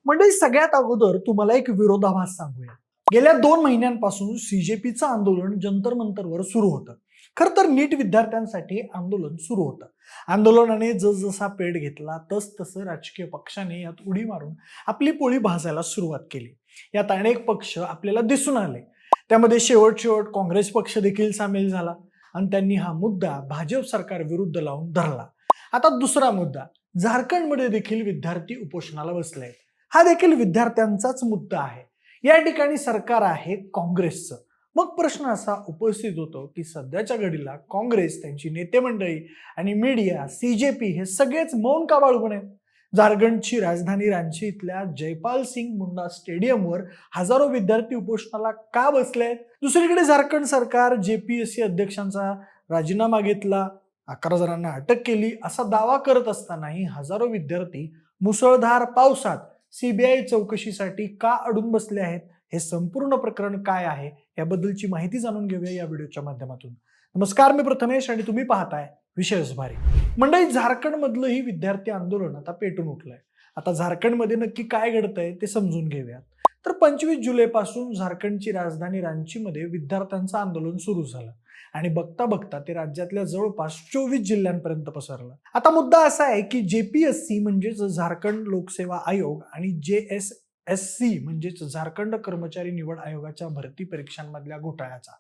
म्हणजे सगळ्यात अगोदर तुम्हाला एक विरोधाभास सांगूया. गेल्या 2 महिन्यांपासून सीजेपीचं आंदोलन जंतर मंतरवर सुरू होतं. खर तर नीट विद्यार्थ्यांसाठी आंदोलन सुरू होतं. आंदोलनाने जसजसा पेट घेतला तसतसं राजकीय पक्षाने यात उडी मारून आपली पोळी भाजायला सुरुवात केली. यात अनेक पक्ष आपल्याला दिसून आले. त्यामध्ये शेवट काँग्रेस पक्ष देखील सामील झाला आणि त्यांनी हा मुद्दा भाजप सरकार विरुद्ध लावून धरला. आता दुसरा मुद्दा, झारखंडमध्ये देखील विद्यार्थी उपोषणाला बसले. हा देखील विद्यार्थ्यांचाच मुद्दा आहे. या ठिकाणी सरकार आहे काँग्रेसचं. मग प्रश्न असा उपस्थित होतो की सध्याच्या घडीला काँग्रेस, त्यांची नेते मंडळी आणि मीडिया, सीजेपी हे सगळेच मौन का बाळगून आहेत? झारखंडची राजधानी रांची इथल्या जयपाल सिंग मुंडा स्टेडियमवर हजारो विद्यार्थी उपोषणाला का बसले? दुसरीकडे झारखंड सरकार जेपीएससी अध्यक्षांचा राजीनामा घेतला, 11 जणांना अटक केली असा दावा करत असतानाही हजारो विद्यार्थी मुसळधार पावसात सीबीआय चौकशीसाठी का अडून बसले आहेत? हे संपूर्ण प्रकरण काय आहे याबद्दलची माहिती जाणून घेऊया या व्हिडिओच्या माध्यमातून. नमस्कार, मी प्रथमेश आणि तुम्ही पाहताय विशेष भारी. मंडळी, झारखंड मधलं ही विद्यार्थी आंदोलन आता पेटून उठलंय. आता झारखंडमध्ये नक्की काय घडतंय ते समजून घेऊयात. तर 25 जुलैपासून झारखंडची राजधानी रांचीमध्ये विद्यार्थ्यांचं आंदोलन सुरू झालं आणि बघता बघता ते राज्यातल्या जवळपास 24 जिल्ह्यांपर्यंत पसरलं. आता मुद्दा असा आहे की जेपीएससी म्हणजेच झारखंड लोकसेवा आयोग आणि जेएसएससी म्हणजेच झारखंड कर्मचारी निवड आयोगाच्या भरती परीक्षांमधल्या घोटाळ्याचा.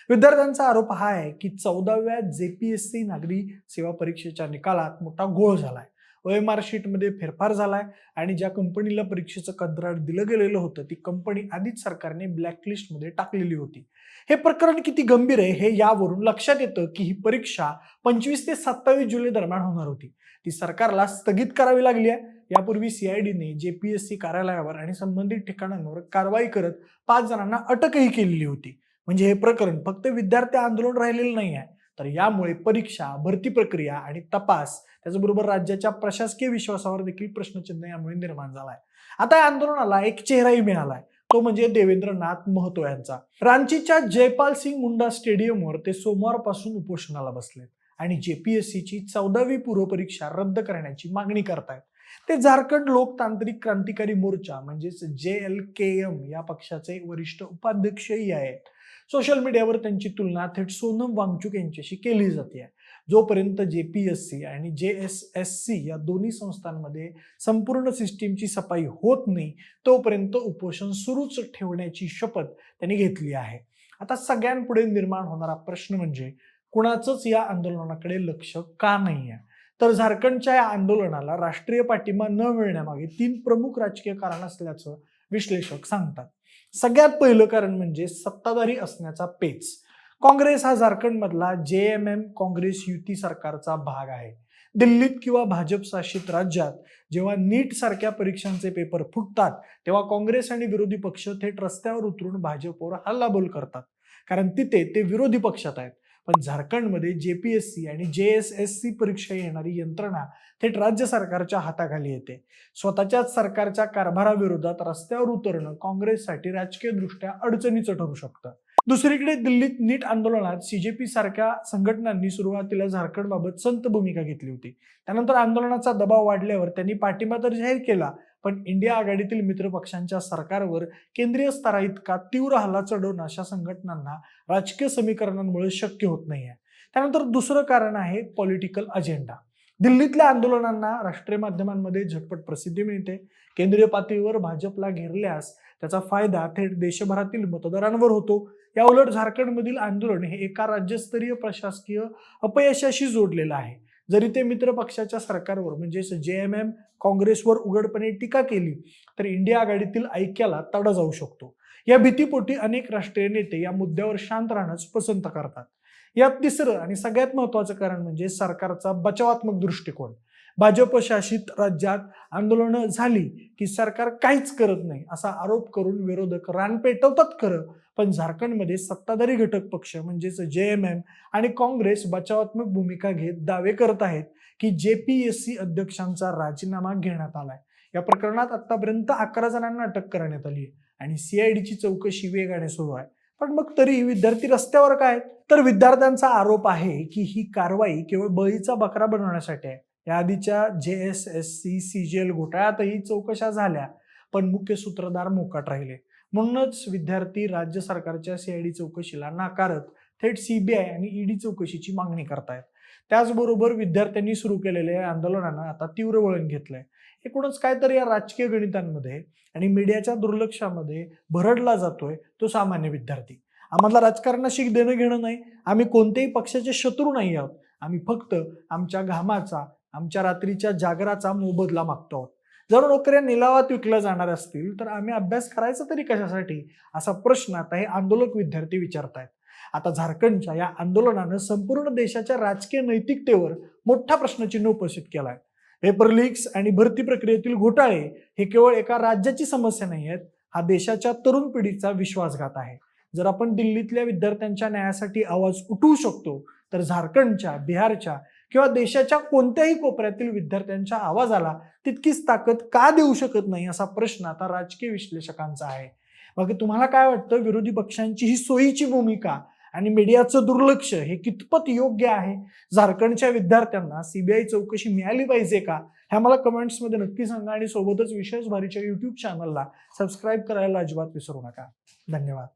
विद्यार्थ्यांचा आरोप हा आहे की 14व्या जेपीएससी नागरी सेवा परीक्षेच्या निकालात मोठा घोळ झालाय. ओएमआर शीटमध्ये फेरफार झालाय आणि ज्या कंपनीला परीक्षेचं कंत्राट दिलं गेलेलं होतं ती कंपनी आधीच सरकारने ब्लॅकलिस्टमध्ये टाकलेली होती. हे प्रकरण किती गंभीर आहे हे यावरून लक्षात येतं की ही परीक्षा 25 ते 27 जुलै दरम्यान होणार होती. ती सरकारला स्थगित करावी लागली आहे. यापूर्वी सीआयडीने जेपीएससी कार्यालयावर आणि संबंधित ठिकाणांवर कारवाई करत 5 जणांना अटकही केलेली होती. म्हणजे हे प्रकरण फक्त विद्यार्थी आंदोलन राहिलेलं नाही आहे, तर यामुळे परीक्षा, भरती प्रक्रिया आणि तपास, त्याचबरोबर राज्याच्या प्रशासकीय विश्वासावर देखील प्रश्नचिन्ह यामुळे निर्माण झालाय. आता या आंदोलनाला एक चेहराही मिळालाय, तो म्हणजे देवेंद्रनाथ महतो यांचा. रांचीच्या जयपाल सिंग मुंडा स्टेडियमवर ते सोमवारपासून उपोषणाला बसलेत आणि जेपीएससीची 14वी पूर्वपरीक्षा रद्द करण्याची मागणी करतायत. ते झारखंड लोकतांत्रिक क्रांतिकारी मोर्चा म्हणजेच JLKM या पक्षाचे वरिष्ठ उपाध्यक्षही आहेत. सोशल मीडियावर त्यांची तुलना थेट सोनम वांगचुक यांच्याशी केली जाते. जोपर्यंत जेपीएससी आणि जेएसएससी या दोन्ही संस्थांमध्ये संपूर्ण सिस्टीमची सफाई होत नाही तोपर्यंत उपोषण सुरूच ठेवण्याची शपथ त्यांनी घेतली आहे. आता सगळ्यांपुढे निर्माण होणारा प्रश्न म्हणजे कुणाचंच या आंदोलनाकडे लक्ष का नाही आहे? तर झारखंडच्या या आंदोलनाला राष्ट्रीय पाठिंबा न मिळण्यामागे 3 प्रमुख राजकीय कारण असल्याचं विश्लेषक सांगतात. सगळ्यात पहिलं कारण म्हणजे सत्ताधारी असण्याचा पेच. काँग्रेस हा झारखंडमधला जेएमएम काँग्रेस युती सरकारचा भाग आहे. दिल्लीत किंवा भाजप शासित राज्यात जेव्हा नीट सारख्या परीक्षांचे पेपर फुटतात तेव्हा काँग्रेस आणि विरोधी पक्ष थेट रस्त्यावर उतरून भाजपवर हल्लाबोल करतात, कारण तिथे ते विरोधी पक्षात आहेत. पण झारखंडमध्ये जेपीएससी आणि जेएसएससी परीक्षा येणारी यंत्रणा थेट राज्य सरकारच्या हाताखाली येते. स्वतःच्याच सरकारच्या कारभाराविरोधात रस्त्यावर उतरणं काँग्रेससाठी राजकीय दृष्ट्या अडचणीचं ठरू शकतं. दुसरीकडे दिल्लीत नीट आंदोलनात सीजेपी सारख्या संघटनांनी सुरुवातीला झारखंडबाबत संत भूमिका घेतली होती. त्यानंतर आंदोलनाचा दबाव वाढल्यावर त्यांनी पाठिंबा तर जाहीर केला, पण इंडिया आघाडीतील मित्रपक्षांच्या सरकारवर केंद्रीय स्तराइतका तीव्र हल्ला चढवणं अशा संघटनांना राजकीय समीकरणांमुळे शक्य होत नाहीये. त्यानंतर दुसरं कारण आहे पॉलिटिकल अजेंडा. दिल्लीतल्या आंदोलनांना राष्ट्रीय माध्यमांमध्ये झटपट प्रसिद्धी मिळते. केंद्रीय पातळीवर भाजपला घेरल्यास त्याचा फायदा थेट देशभरातील मतदारांवर होतो. या उलट झारखंडमधील आंदोलन हे एका राज्यस्तरीय प्रशासकीय अपयशाशी जोडलेलं आहे. जरी ते मित्र पक्षाच्या सरकारवर म्हणजेच जेएमएम काँग्रेसवर उघडपणे टीका केली तर इंडिया आघाडीतील ऐक्याला तडा जाऊ शकतो. या भीतीपोटी अनेक राष्ट्रीय नेते या मुद्द्यावर शांत राहणंच पसंत करतात. यात तिसरं आणि सगळ्यात महत्वाचं कारण म्हणजे सरकारचा बचावात्मक दृष्टिकोन. भाजप शासित राज्यात आंदोलनं झाली की सरकार काहीच करत नाही असा आरोप करून विरोधक रान पेटवतात खरं, पण झारखंडमध्ये सत्ताधारी घटक पक्ष म्हणजेच जेएमएम आणि काँग्रेस बचावात्मक भूमिका घेत दावे करत आहेत की जेपीएससी अध्यक्षांचा राजीनामा घेण्यात आलाय. या प्रकरणात आतापर्यंत 11 जणांना अटक करण्यात आली आहे आणि सीआयडीची चौकशी वेगाने सुरू आहे. पण मग तरी विद्यार्थी रस्त्यावर काय? तर विद्यार्थ्यांचा आरोप आहे की ही कारवाई केवळ बळीचा बकरा बनवण्यासाठी आहे. या आधीच्या जेएसएससी सीजीएल घोटाळ्यातही चौकशा झाल्या, पण मुख्य सूत्रधार मोकाट राहिले. म्हणूनच विद्यार्थी राज्य सरकारच्या सीआयडी चौकशीला नाकारत थेट सीबीआय आणि ईडी चौकशीची मागणी करतायत. त्याचबरोबर विद्यार्थ्यांनी सुरू केलेल्या या आंदोलनानं आता तीव्र वळण घेतलंय. एकूणच काय तर या राजकीय गणितांमध्ये आणि मीडियाच्या दुर्लक्षामध्ये भरडला जातोय तो सामान्य विद्यार्थी. आम्हाला राजकारणाशी देणं घेणं नाही, आम्ही कोणत्याही पक्षाचे शत्रू नाही आहोत. आम्ही फक्त आमच्या घामाचा, आमच्या रात्रीच्या जागराचा मोबदला मागतो आहोत. जर नोकऱ्या निलावात विकल्या जाणार असतील तर आम्ही अभ्यास करायचा तरी कशासाठी, असा प्रश्न आता हे आंदोलक विद्यार्थी विचारतायत. आता झारखंडच्या या आंदोलनानं संपूर्ण देशाच्या राजकीय नैतिकतेवर मोठा प्रश्नचिन्ह उपस्थित केलाय. पेपर लीक्स आणि भरती प्रक्रियेतील घोटाळे हे केवळ एका राज्याची समस्या नाही आहेत, हा देशाच्या तरुण पिढीचा विश्वासघात आहे. जर आपण दिल्लीतल्या विद्यार्थ्यांच्या न्यायासाठी आवाज उठवू शकतो तर झारखंडच्या, बिहारच्या किंवा देशाच्या कोणत्याही कोपऱ्यातील विद्यार्थ्यांच्या आवाजाला तितकीच ताकद का देऊ शकत नाही, असा प्रश्न आता राजकीय विश्लेषकांचा आहे. मग तुम्हाला काय वाटतं, विरोधी पक्षांची ही सोयीची भूमिका आणि मीडियाचं दुर्लक्ष हे कितपत योग्य आहे? झारखंडच्या विद्यार्थ्यांना सीबीआय चौकशी मिळाली पाहिजे का? हे आम्हाला कमेंट्समध्ये नक्की सांगा आणि सोबतच विशेष भारीच्या युट्यूब चॅनलला सबस्क्राईब करायला अजिबात विसरू नका. धन्यवाद.